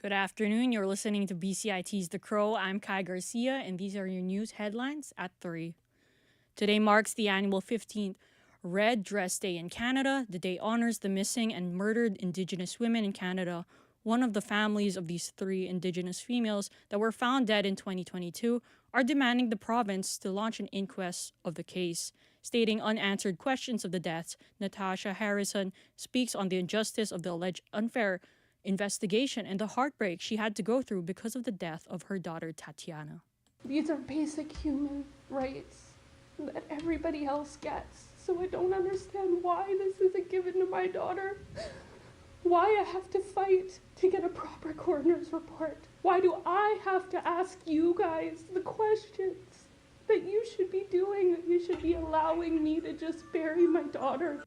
Good afternoon. You're listening to BCIT's The Crow. I'm Kai Garcia, and these are your news headlines at 3. Today marks the annual 15th Red Dress Day in Canada. The day honors the missing and murdered Indigenous women in Canada. One of the families of these 3 Indigenous females that were found dead in 2022 are demanding the province to launch an inquest of the case. Stating unanswered questions of the deaths, Natasha Harrison speaks on the injustice of the alleged unfair investigation and the heartbreak she had to go through because of the death of her daughter Tatiana. These are basic human rights that everybody else gets. So I don't understand why this isn't given to my daughter. Why I have to fight to get a proper coroner's report. Why do I have to ask you guys the questions that you should be doing, that you should be allowing me to just bury my daughter?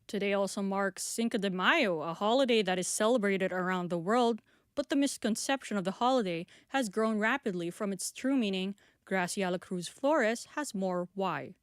Today also marks Cinco de Mayo, a holiday that is celebrated around the world, but the misconception of the holiday has grown rapidly from its true meaning. Graciela Cruz Flores has more why.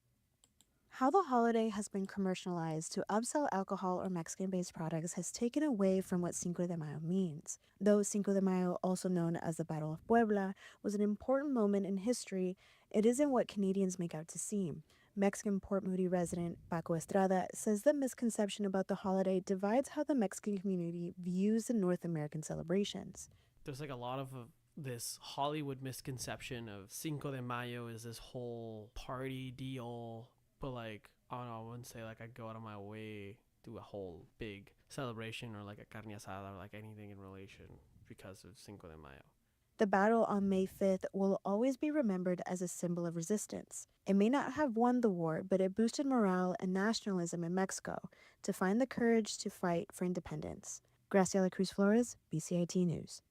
How the holiday has been commercialized to upsell alcohol or Mexican-based products has taken away from what Cinco de Mayo means. Though Cinco de Mayo, also known as the Battle of Puebla, was an important moment in history, it isn't what Canadians make out to seem. Mexican Port Moody resident Paco Estrada says the misconception about the holiday divides how the Mexican community views the North American celebrations. There's like a lot of this Hollywood misconception of Cinco de Mayo is this whole party deal, but like, I don't know, I wouldn't say like I go out of my way to a whole big celebration or like a carne asada or like anything in relation because of Cinco de Mayo. The battle on May 5th will always be remembered as a symbol of resistance. It may not have won the war, but it boosted morale and nationalism in Mexico to find the courage to fight for independence. Graciela Cruz Flores, BCIT News.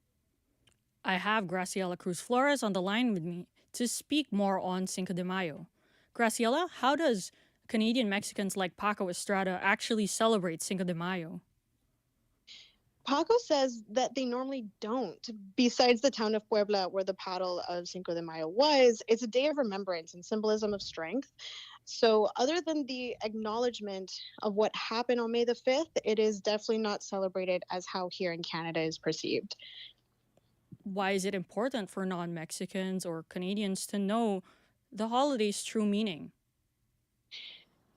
I have Graciela Cruz Flores on the line with me to speak more on Cinco de Mayo. Graciela, how does Canadian Mexicans like Paco Estrada actually celebrate Cinco de Mayo? Paco says that they normally don't. Besides the town of Puebla, where the Battle of Cinco de Mayo was, it's a day of remembrance and symbolism of strength. So other than the acknowledgement of what happened on May the 5th, it is definitely not celebrated as how here in Canada is perceived. Why is it important for non-Mexicans or Canadians to know the holiday's true meaning?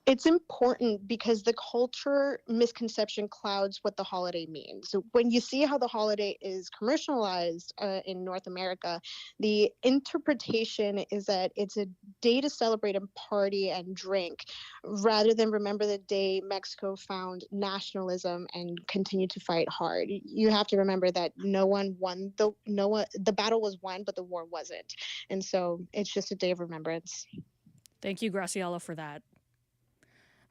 It's important because the culture misconception clouds what the holiday means. So when you see how the holiday is commercialized in North America, the interpretation is that it's a day to celebrate and party and drink, rather than remember the day Mexico found nationalism and continued to fight hard. You have to remember that the battle was won, but the war wasn't, and so it's just a day of remembrance. Thank you, Graciela, for that.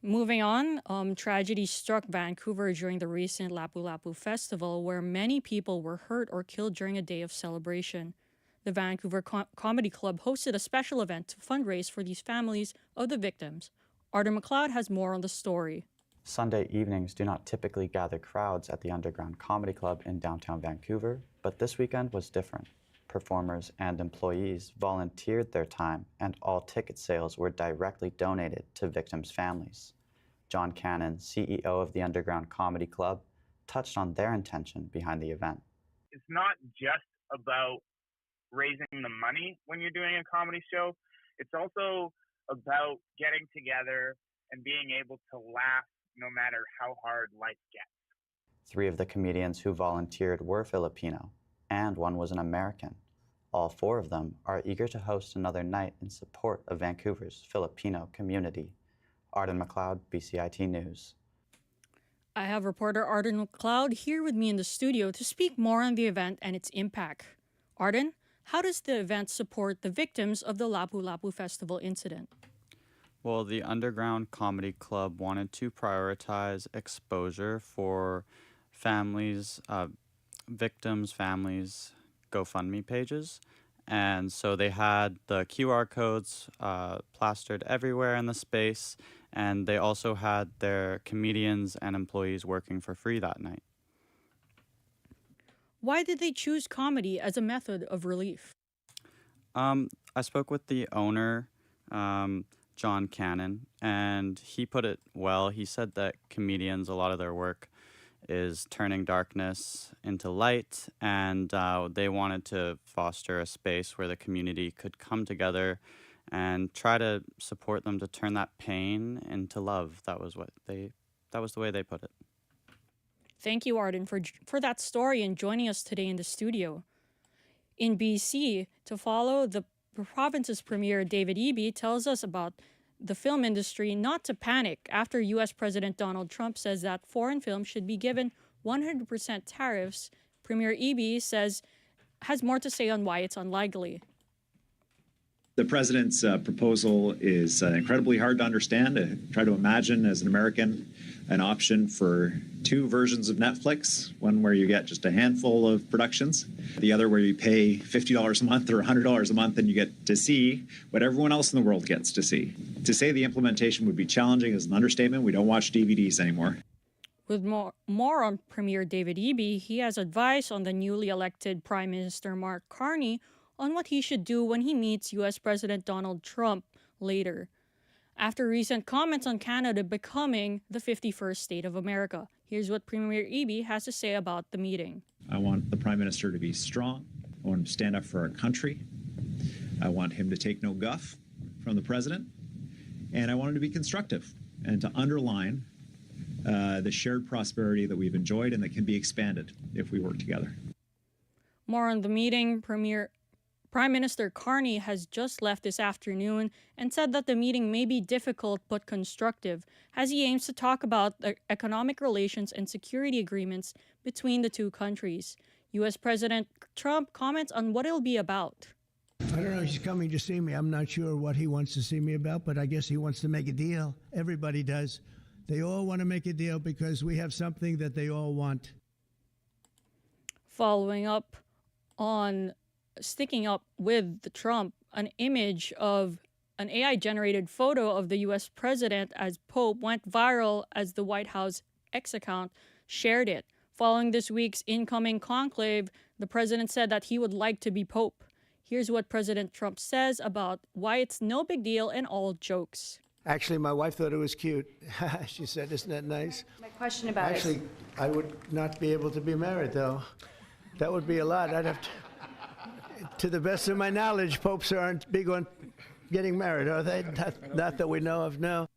Moving on, tragedy struck Vancouver during the recent Lapu-Lapu Festival, where many people were hurt or killed during a day of celebration. The Vancouver Comedy Club hosted a special event to fundraise for these families of the victims. Arden McLeod has more on the story. Sunday evenings do not typically gather crowds at the Underground Comedy Club in downtown Vancouver, but this weekend was different. Performers and employees volunteered their time, and all ticket sales were directly donated to victims' families. John Cannon, CEO of the Underground Comedy Club, touched on their intention behind the event. It's not just about raising the money when you're doing a comedy show. It's also about getting together and being able to laugh no matter how hard life gets. 3 of the comedians who volunteered were Filipino, and 1 was an American. All 4 of them are eager to host another night in support of Vancouver's Filipino community. Arden McLeod, BCIT News. I have reporter Arden McLeod here with me in the studio to speak more on the event and its impact. Arden, how does the event support the victims of the Lapu-Lapu Festival incident? Well, the Underground Comedy Club wanted to prioritize exposure for families, victims' families' GoFundMe pages. And so they had the QR codes plastered everywhere in the space, and they also had their comedians and employees working for free that night. Why did they choose comedy as a method of relief? I spoke with the owner, John Cannon, and he put it well. He said that comedians, a lot of their work is turning darkness into light, and they wanted to foster a space where the community could come together and try to support them to turn that pain into love. That was the way they put it. Thank you, Arden, for that story and joining us today in the studio. In BC, to follow, the province's premier, David Eby, tells us about the film industry not to panic after U.S. President Donald Trump says that foreign films should be given 100% tariffs. Premier Eby has more to say on why it's unlikely. The president's proposal is incredibly hard to understand. Try to imagine, as an American, an option for two versions of Netflix, one where you get just a handful of productions, the other where you pay $50 a month or $100 a month and you get to see what everyone else in the world gets to see. To say the implementation would be challenging is an understatement. We don't watch DVDs anymore. With more on Premier David Eby, he has advice on the newly elected Prime Minister Mark Carney on what he should do when he meets U.S. President Donald Trump later, after recent comments on Canada becoming the 51st state of America. Here's what Premier Eby has to say about the meeting. I want the Prime Minister to be strong. I want him to stand up for our country. I want him to take no guff from the President. And I want him to be constructive and to underline the shared prosperity that we've enjoyed and that can be expanded if we work together. More on the meeting. Prime Minister Carney has just left this afternoon and said that the meeting may be difficult but constructive as he aims to talk about the economic relations and security agreements between the two countries. U.S. President Trump comments on what it'll be about. I don't know, he's coming to see me. I'm not sure what he wants to see me about, but I guess he wants to make a deal. Everybody does. They all want to make a deal because we have something that they all want. Following up on sticking up with Trump, an image of an AI-generated photo of the U.S. president as Pope went viral as the White House X account shared it. Following this week's incoming conclave, the president said that he would like to be Pope. Here's what President Trump says about why it's no big deal and all jokes. Actually, my wife thought it was cute. She said, isn't that nice? My question about Actually, I would not be able to be married, though. That would be a lot. I'd have to the best of my knowledge, popes aren't big on getting married, are they? Not that we know of, no.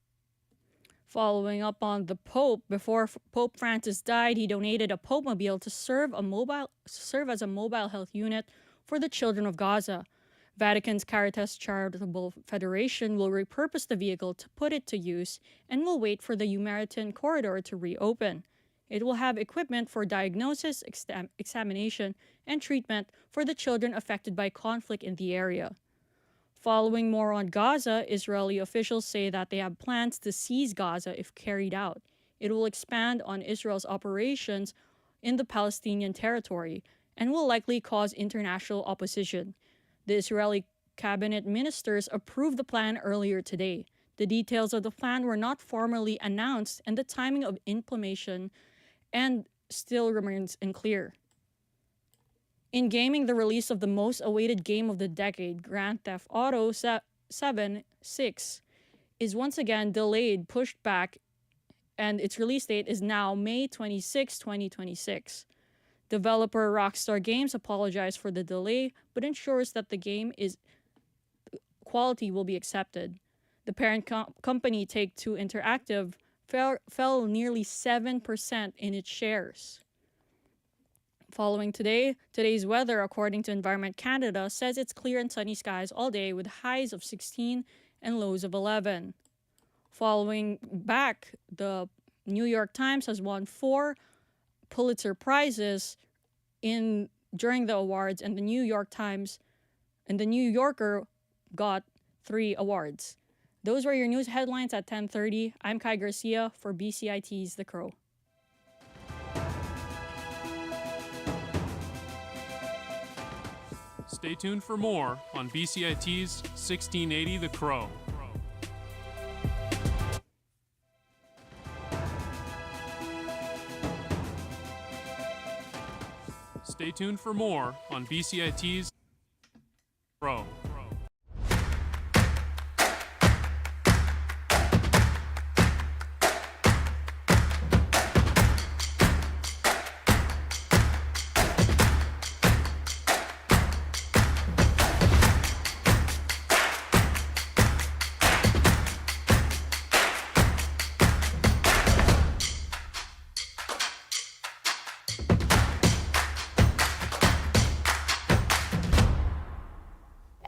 Following up on the Pope, before Pope Francis died, he donated a Pope-mobile to serve as a mobile health unit for the children of Gaza. Vatican's Caritas Charitable Federation will repurpose the vehicle to put it to use and will wait for the Eumeritan corridor to reopen. It will have equipment for diagnosis, examination, and treatment for the children affected by conflict in the area. Following more on Gaza, Israeli officials say that they have plans to seize Gaza if carried out. It will expand on Israel's operations in the Palestinian territory and will likely cause international opposition. The Israeli cabinet ministers approved the plan earlier today. The details of the plan were not formally announced, and the timing of implementation and still remains unclear. In gaming, the release of the most awaited game of the decade, Grand Theft Auto 6, is once again delayed, pushed back, and its release date is now May 26, 2026. Developer Rockstar Games apologized for the delay, but ensures that the game quality will be accepted. The parent company Take-Two Interactive fell nearly 7% in its shares. Following today's weather, according to Environment Canada, says it's clear and sunny skies all day with highs of 16 and lows of 11. Following back, the New York Times has won 4 Pulitzer Prizes during the awards, and the New York Times and the New Yorker got 3 awards. Those were your news headlines at 10:30. I'm Kai Garcia for BCIT's The Crow. Stay tuned for more on BCIT's 1680 The Crow. Stay tuned for more on BCIT's Crow.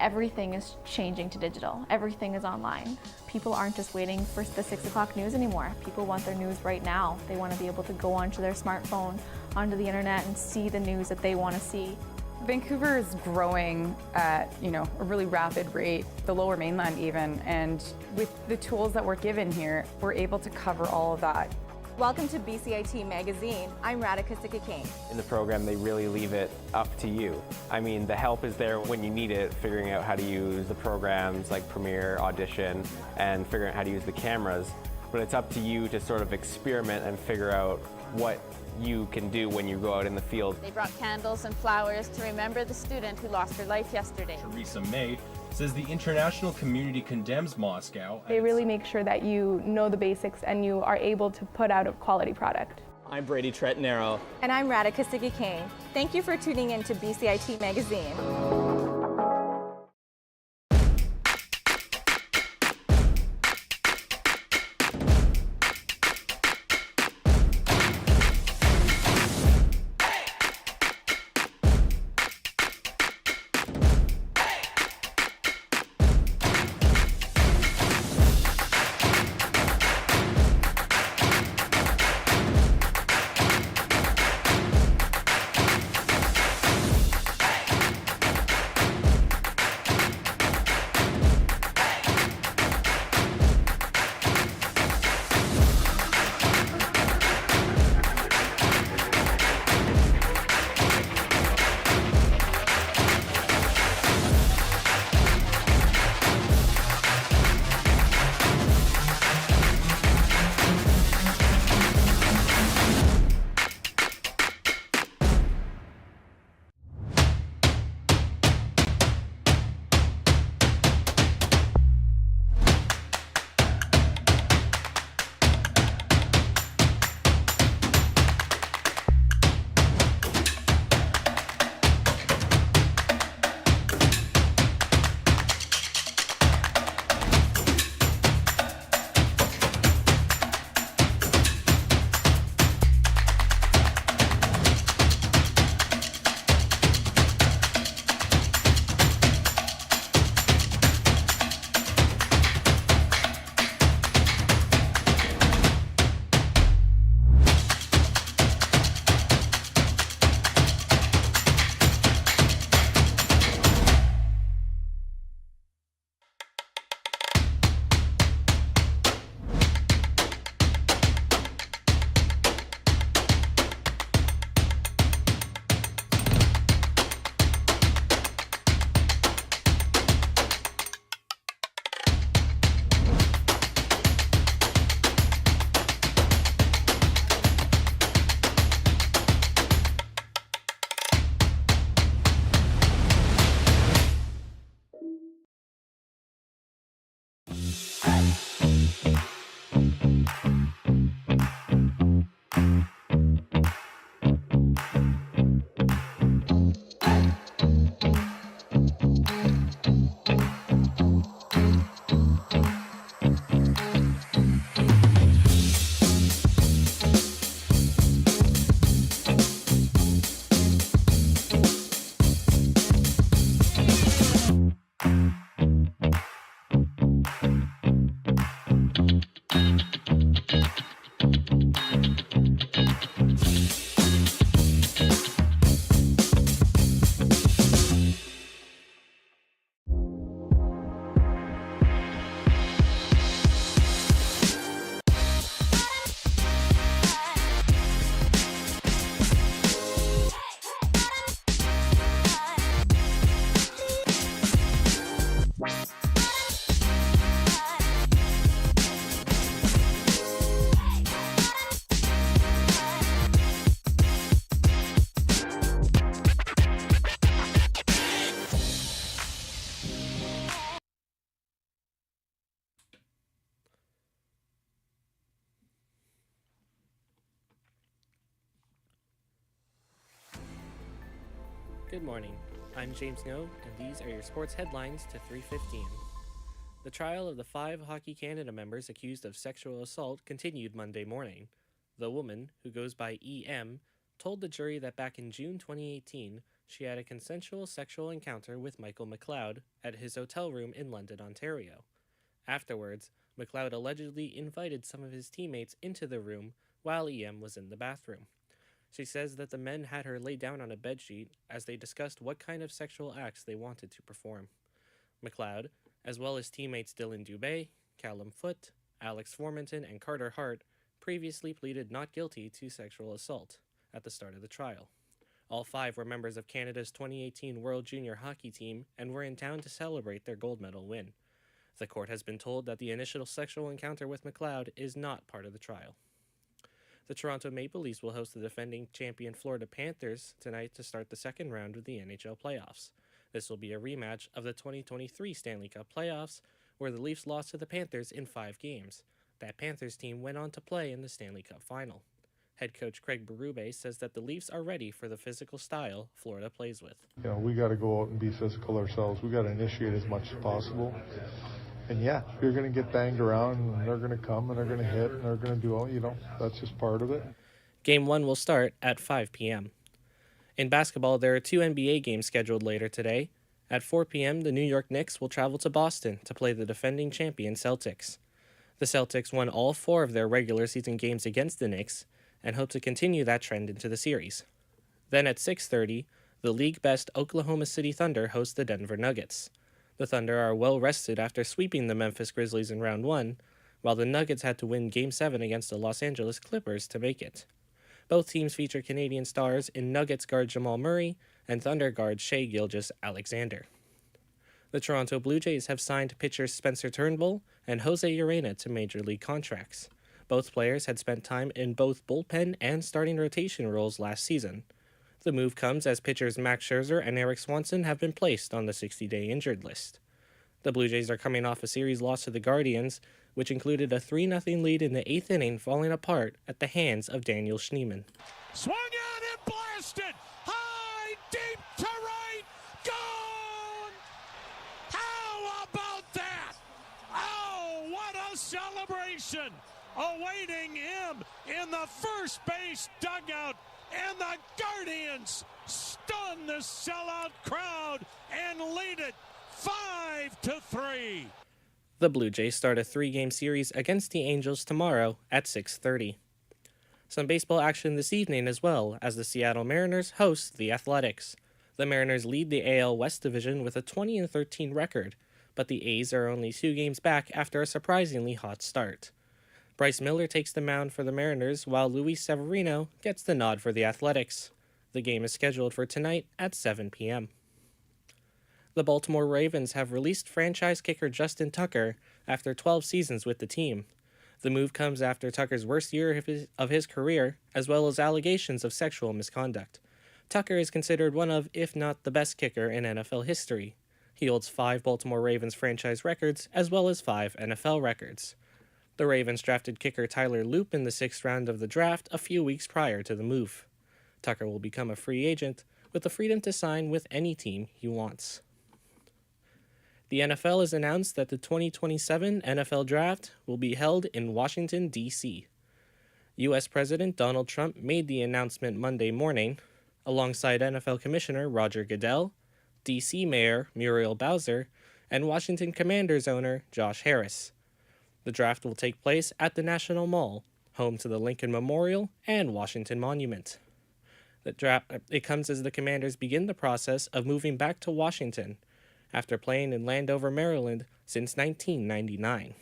everything is changing to digital. Everything is online. People aren't just waiting for the 6 o'clock news anymore. People want their news right now. They want to be able to go onto their smartphone, onto the internet, and see the news that they want to see. Vancouver is growing at, a really rapid rate, the Lower Mainland even, and with the tools that we're given here, we're able to cover all of that. Welcome to BCIT Magazine. I'm Radhika Sikakane. In the program, they really leave it up to you. I mean, the help is there when you need it, figuring out how to use the programs like Premiere, Audition, and figuring out how to use the cameras. But it's up to you to sort of experiment and figure out what you can do when you go out in the field. They brought candles and flowers to remember the student who lost her life yesterday. Theresa May says the international community condemns Moscow. They really make sure that you know the basics and you are able to put out a quality product. I'm Brady Tretnero. And I'm Radhika Sikakane. Thank you for tuning in to BCIT Magazine. Good morning. I'm James Ngo, and these are your sports headlines to 3:15. The trial of the 5 Hockey Canada members accused of sexual assault continued Monday morning. The woman, who goes by EM, told the jury that back in June 2018, she had a consensual sexual encounter with Michael McLeod at his hotel room in London, Ontario. Afterwards, McLeod allegedly invited some of his teammates into the room while EM was in the bathroom. She says that the men had her lay down on a bedsheet as they discussed what kind of sexual acts they wanted to perform. McLeod, as well as teammates Dylan Dubé, Callum Foote, Alex Formanton, and Carter Hart, previously pleaded not guilty to sexual assault at the start of the trial. All 5 were members of Canada's 2018 World Junior Hockey Team and were in town to celebrate their gold medal win. The court has been told that the initial sexual encounter with McLeod is not part of the trial. The Toronto Maple Leafs will host the defending champion Florida Panthers tonight to start the second round of the NHL playoffs. This will be a rematch of the 2023 Stanley Cup playoffs, where the Leafs lost to the Panthers in 5 games. That Panthers team went on to play in the Stanley Cup final. Head coach Craig Berube says that the Leafs are ready for the physical style Florida plays with. We got to go out and be physical ourselves. We got to initiate as much as possible. And yeah, you're going to get banged around, and they're going to come, and they're going to hit, and they're going to do all, that's just part of it. Game 1 will start at 5 p.m. In basketball, there are 2 NBA games scheduled later today. At 4 p.m., the New York Knicks will travel to Boston to play the defending champion Celtics. The Celtics won all 4 of their regular season games against the Knicks and hope to continue that trend into the series. Then at 6:30, the league-best Oklahoma City Thunder host the Denver Nuggets. The Thunder are well rested after sweeping the Memphis Grizzlies in round 1, while the Nuggets had to win Game 7 against the Los Angeles Clippers to make it. Both teams feature Canadian stars in Nuggets guard Jamal Murray and Thunder guard Shai Gilgeous-Alexander. The Toronto Blue Jays have signed pitchers Spencer Turnbull and Jose Urena to major league contracts. Both players had spent time in both bullpen and starting rotation roles last season. The move comes as pitchers Max Scherzer and Eric Swanson have been placed on the 60-day injured list. The Blue Jays are coming off a series loss to the Guardians, which included a 3-0 lead in the 8th inning falling apart at the hands of Daniel Schneemann. Swung out and blasted! High, deep to right! Gone! How about that? Oh, what a celebration! Awaiting him in the first base dugout, and the Guardians stun the sellout crowd and lead it 5-3. The Blue Jays start a 3-game series against the Angels tomorrow at 6:30. Some baseball action this evening as well, as the Seattle Mariners host the Athletics. The Mariners lead the AL West Division with a 20-13 record, but the A's are only 2 games back after a surprisingly hot start. Bryce Miller takes the mound for the Mariners, while Luis Severino gets the nod for the Athletics. The game is scheduled for tonight at 7 p.m. The Baltimore Ravens have released franchise kicker Justin Tucker after 12 seasons with the team. The move comes after Tucker's worst year of his career, as well as allegations of sexual misconduct. Tucker is considered one of, if not the best kicker in NFL history. He holds 5 Baltimore Ravens franchise records, as well as 5 NFL records. The Ravens drafted kicker Tyler Loop in the 6th round of the draft a few weeks prior to the move. Tucker will become a free agent with the freedom to sign with any team he wants. The NFL has announced that the 2027 NFL Draft will be held in Washington, D.C. U.S. President Donald Trump made the announcement Monday morning, alongside NFL Commissioner Roger Goodell, D.C. Mayor Muriel Bowser, and Washington Commanders owner Josh Harris. The draft will take place at the National Mall, home to the Lincoln Memorial and Washington Monument. It comes as the Commanders begin the process of moving back to Washington after playing in Landover, Maryland since 1999.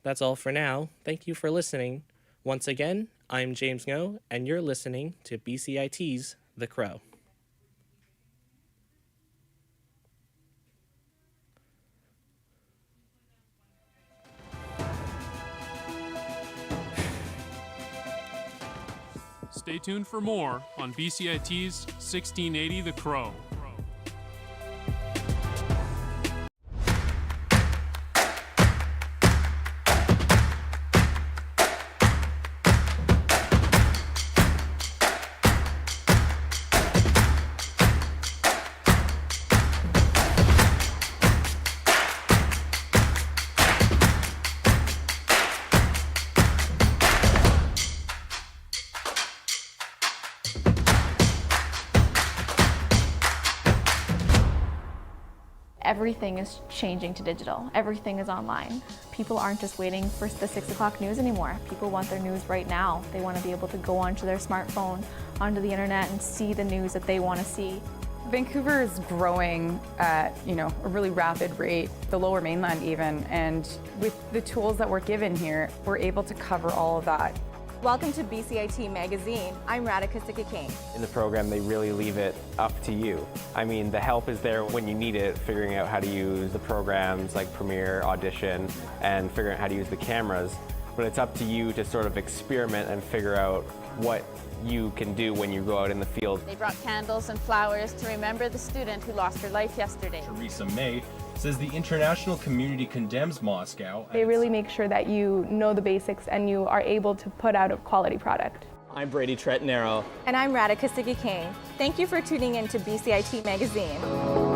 That's all for now. Thank you for listening. Once again, I'm James Ngo, and you're listening to BCIT's The Crow. Stay tuned for more on BCIT's 1680 The Crow. Everything is changing to digital. Everything is online. People aren't just waiting for the 6 o'clock news anymore. People want their news right now. They want to be able to go onto their smartphone, onto the internet, and see the news that they want to see. Vancouver is growing at, a really rapid rate, the Lower Mainland even, and with the tools that we're given here, we're able to cover all of that. Welcome to BCIT Magazine. I'm Radhika Sikakane. In the program, they really leave it up to you. I mean, the help is there when you need it, figuring out how to use the programs like Premiere, Audition, and figuring out how to use the cameras. But it's up to you to sort of experiment and figure out what you can do when you go out in the field. They brought candles and flowers to remember the student who lost her life yesterday. Theresa May says the international community condemns Moscow. They really make sure that you know the basics and you are able to put out a quality product. I'm Brady Tretanero. And I'm Radhika Sikakane. Thank you for tuning in to BCIT Magazine.